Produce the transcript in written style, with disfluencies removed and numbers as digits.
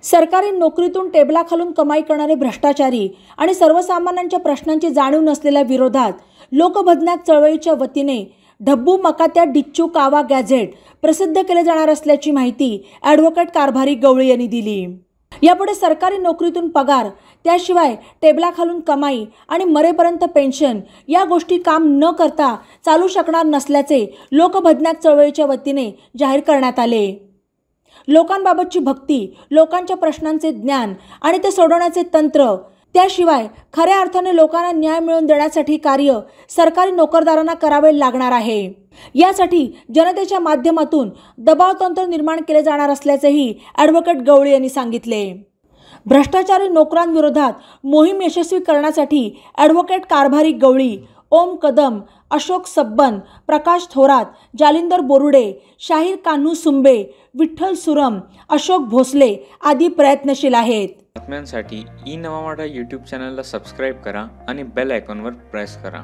सरकारी नोकरीतून टेबलाखालून कमाई करणारे भ्रष्टाचारी आणि सर्वसामान्यांच्या प्रश्नांची जाणीव नसलेल्या विरोधात लोकभजनाक चळवळीच्या वतीने ढब्बू मकात्या डिच्चू कावा गॅझेट प्रसिद्ध केले जाणार असल्याची माहिती ॲडव्होकेट कारभारी गवळी यांनी दिली। यापुढे सरकारी नोकरीतून पगार, त्याशिवाय टेबलाखालून कमाई आणि मरेपर्यंत पेन्शन या गोष्टी काम न करता चालू शकणार नसल्याचे लोकभजनाक चळवळीच्या वतीने जाहीर करण्यात आले। लोकांबाबतची भक्ती, लोकांच्या प्रश्नांचे ज्ञान आणि ते सोडवण्याचे तंत्र, त्याशिवाय खऱ्या अर्थाने लोकांना न्याय मिळवून देण्यासाठी कार्य सरकारी नोकरदारांना करावे लागणार आहे। यासाठी जनतेच्या माध्यमातून दबाव तंत्र निर्माण केले जाणार असल्याचेही ॲडव्होकेट गवळी यांनी सांगितले। भ्रष्टाचारी नोकरांविरोधात मोहीम यशस्वी करण्यासाठी ॲडव्होकेट कारभारी गवळी, ओम कदम, अशोक सब्बन, प्रकाश थोरात, जालिंदर बोरुडे, शाहीर कान्हू सुंबे, विठ्ठल सुरम, अशोक भोसले आदी प्रयत्नशील आहेत। बातम्यांसाठी ई-नवा मराठा यूट्यूब चॅनलला सबस्क्राइब करा आणि बेल आयकॉनवर प्रेस करा।